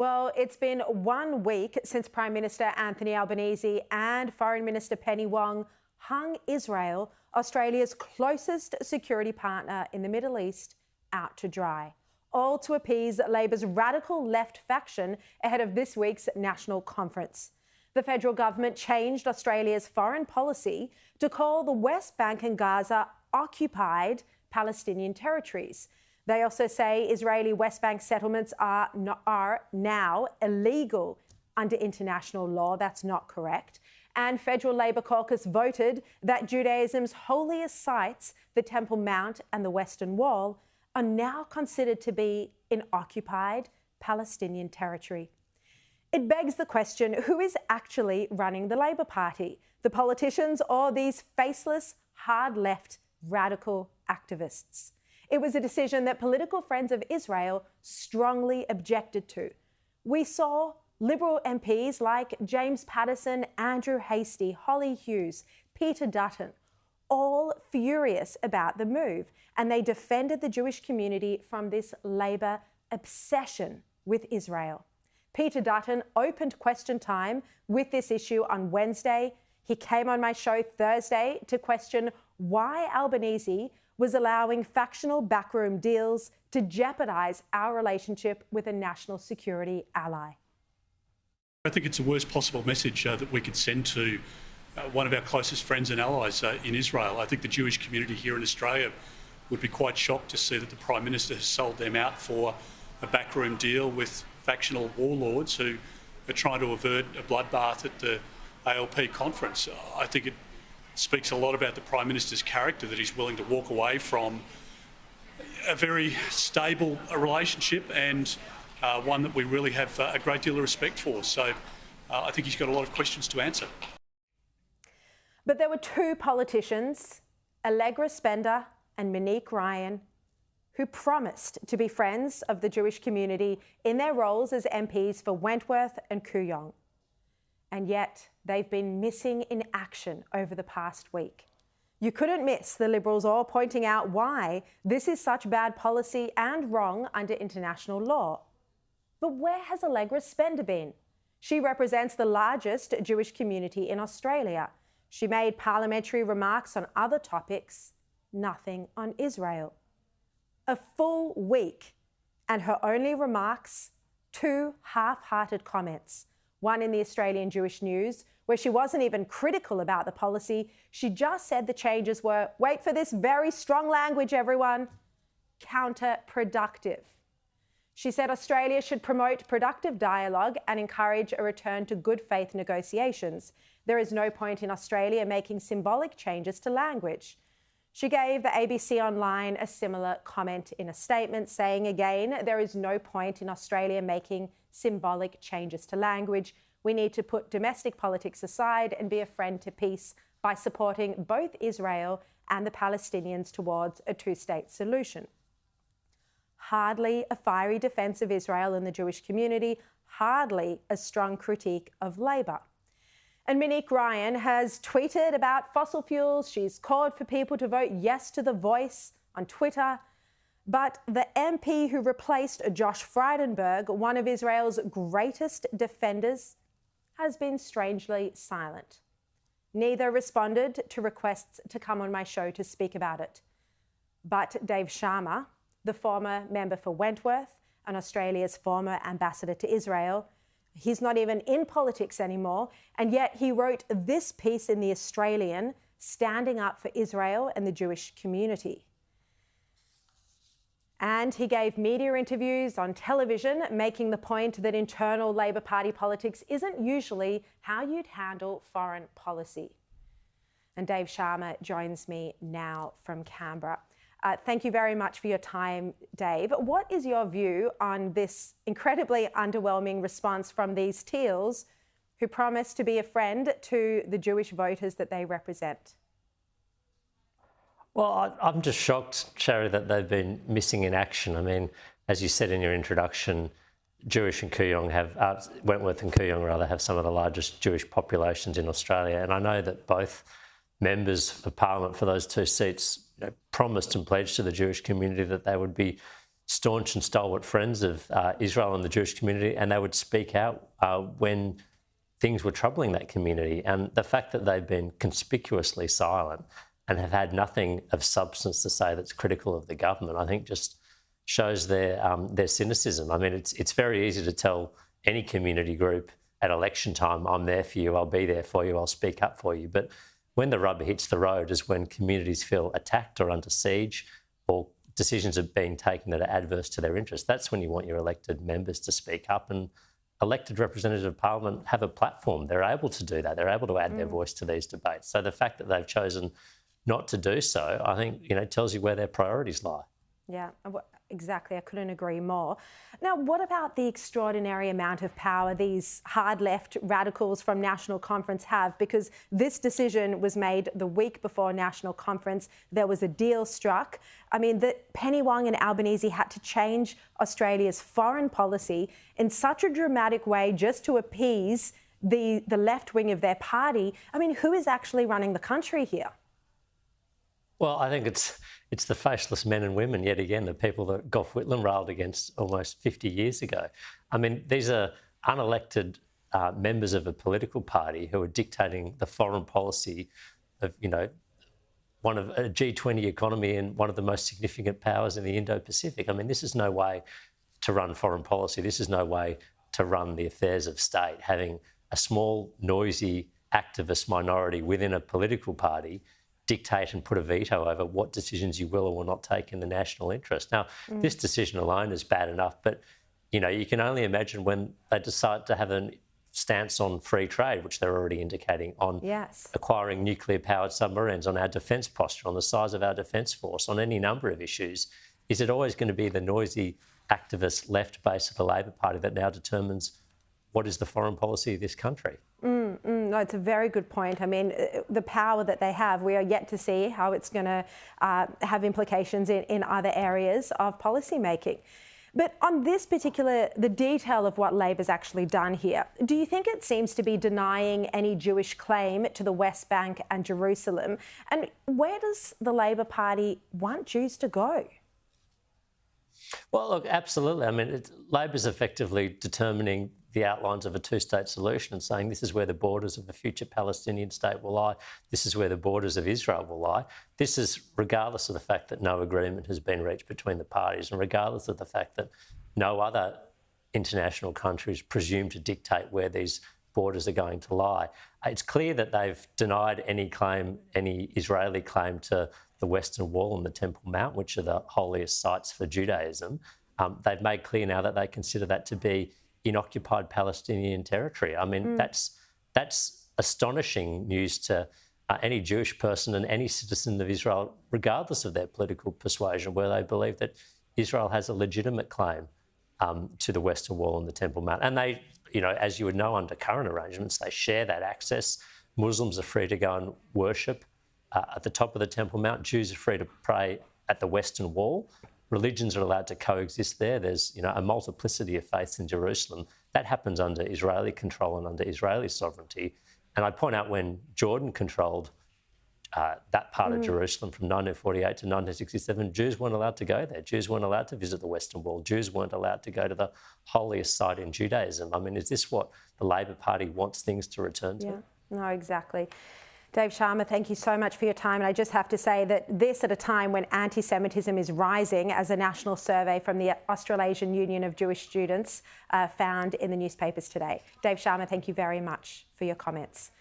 Well, it's been 1 week since Prime Minister Anthony Albanese and Foreign Minister Penny Wong hung Israel, Australia's closest security partner in the Middle East, out to dry, all to appease Labor's radical left faction ahead of this week's national conference. The federal government changed Australia's foreign policy to call the West Bank and Gaza occupied Palestinian territories. They also say Israeli West Bank settlements are now illegal under international law. That's not correct. And federal Labor caucus voted that Judaism's holiest sites, the Temple Mount and the Western Wall, are now considered to be in occupied Palestinian territory. It begs the question, who is actually running the Labor Party? The politicians or these faceless, hard-left, radical activists? It was a decision that political friends of Israel strongly objected to. We saw Liberal MPs like James Paterson, Andrew Hastie, Holly Hughes, Peter Dutton, all furious about the move, and they defended the Jewish community from this Labor obsession with Israel. Peter Dutton opened question time with this issue on Wednesday. He came on my show Thursday to question why Albanese was allowing factional backroom deals to jeopardise our relationship with a national security ally. I think it's the worst possible message that we could send to one of our closest friends and allies in Israel. I think the Jewish community here in Australia would be quite shocked to see that the Prime Minister has sold them out for a backroom deal with factional warlords who are trying to avert a bloodbath at the ALP conference. I think it speaks a lot about the Prime Minister's character that he's willing to walk away from a very stable relationship and one that we really have a great deal of respect for. So I think he's got a lot of questions to answer. But there were two politicians, Allegra Spender and Monique Ryan, who promised to be friends of the Jewish community in their roles as MPs for Wentworth and Kooyong. And yet they've been missing in action over the past week. You couldn't miss the Liberals all pointing out why this is such bad policy and wrong under international law. But where has Allegra Spender been? She represents the largest Jewish community in Australia. She made parliamentary remarks on other topics, nothing on Israel. A full week, and her only remarks, two half-hearted comments. One in the Australian Jewish News, where she wasn't even critical about the policy. She just said the changes were, wait for this very strong language, everyone, counterproductive. She said Australia should promote productive dialogue and encourage a return to good faith negotiations. There is no point in Australia making symbolic changes to language. She gave the ABC Online a similar comment in a statement, saying again, there is no point in Australia making symbolic changes to language. We need to put domestic politics aside and be a friend to peace by supporting both Israel and the Palestinians towards a two-state solution. Hardly a fiery defence of Israel and the Jewish community, hardly a strong critique of Labor. And Monique Ryan has tweeted about fossil fuels. She's called for people to vote yes to The Voice on Twitter. But the MP who replaced Josh Frydenberg, one of Israel's greatest defenders, has been strangely silent. Neither responded to requests to come on my show to speak about it. But Dave Sharma, the former member for Wentworth and Australia's former ambassador to Israel, he's not even in politics anymore, and yet he wrote this piece in The Australian standing up for Israel and the Jewish community. And he gave media interviews on television, making the point that internal Labor Party politics isn't usually how you'd handle foreign policy. And Dave Sharma joins me now from Canberra. Thank you very much for your time, Dave. What is your view on this incredibly underwhelming response from these Teals who promise to be a friend to the Jewish voters that they represent? Well, I'm just shocked, Sharri, that they've been missing in action. I mean, as you said in your introduction, Jewish and Kooyong Wentworth and Kooyong rather, have some of the largest Jewish populations in Australia. And I know that both members of Parliament for those two seats promised and pledged to the Jewish community that they would be staunch and stalwart friends of Israel and the Jewish community, and they would speak out when things were troubling that community. And the fact that they've been conspicuously silent and have had nothing of substance to say that's critical of the government, I think just shows their cynicism. I mean, it's very easy to tell any community group at election time, I'm there for you, I'll be there for you, I'll speak up for you. But when the rubber hits the road is when communities feel attacked or under siege, or decisions are being taken that are adverse to their interests. That's when you want your elected members to speak up, and elected representatives of parliament have a platform. They're able to do that. They're able to add their voice to these debates. So the fact that they've chosen not to do so, I think, tells you where their priorities lie. Yeah, exactly. I couldn't agree more. Now, what about the extraordinary amount of power these hard left radicals from National Conference have? Because this decision was made the week before National Conference. There was a deal struck. I mean, Penny Wong and Albanese had to change Australia's foreign policy in such a dramatic way just to appease the left wing of their party. I mean, who is actually running the country here? Well, I think it's the faceless men and women, yet again, the people that Gough Whitlam railed against almost 50 years ago. I mean, these are unelected members of a political party who are dictating the foreign policy of, one of a G20 economy and one of the most significant powers in the Indo-Pacific. I mean, this is no way to run foreign policy. This is no way to run the affairs of state, having a small, noisy, activist minority within a political party dictate and put a veto over what decisions you will or will not take in the national interest. Now, this decision alone is bad enough, but, you can only imagine when they decide to have a stance on free trade, which they're already indicating, on acquiring nuclear-powered submarines, on our defence posture, on the size of our defence force, on any number of issues. Is it always going to be the noisy activist left base of the Labor Party that now determines what is the foreign policy of this country? No, it's a very good point. I mean, the power that they have, we are yet to see how it's going to have implications in other areas of policy making. But on this the detail of what Labor's actually done here, do you think it seems to be denying any Jewish claim to the West Bank and Jerusalem? And where does the Labor Party want Jews to go? Well, look, absolutely. I mean, Labor's effectively determining the outlines of a two-state solution and saying this is where the borders of a future Palestinian state will lie. This is where the borders of Israel will lie. This is regardless of the fact that no agreement has been reached between the parties, and regardless of the fact that no other international countries presume to dictate where these borders are going to lie. It's clear that they've denied any Israeli claim to the Western Wall and the Temple Mount, which are the holiest sites for Judaism. They've made clear now that they consider that to be in occupied Palestinian territory. I mean, that's astonishing news to any Jewish person and any citizen of Israel, regardless of their political persuasion, where they believe that Israel has a legitimate claim to the Western Wall and the Temple Mount. And they, as you would know, under current arrangements, they share that access. Muslims are free to go and worship at the top of the Temple Mount. Jews are free to pray at the Western Wall. Religions are allowed to coexist there. There's, a multiplicity of faiths in Jerusalem. That happens under Israeli control and under Israeli sovereignty. And I point out when Jordan controlled that part of Jerusalem from 1948 to 1967, Jews weren't allowed to go there. Jews weren't allowed to visit the Western Wall. Jews weren't allowed to go to the holiest site in Judaism. I mean, is this what the Labor Party wants things to return to? Yeah, no, exactly. Dave Sharma, thank you so much for your time. And I just have to say that this at a time when anti-Semitism is rising, as a national survey from the Australasian Union of Jewish Students found in the newspapers today. Dave Sharma, thank you very much for your comments.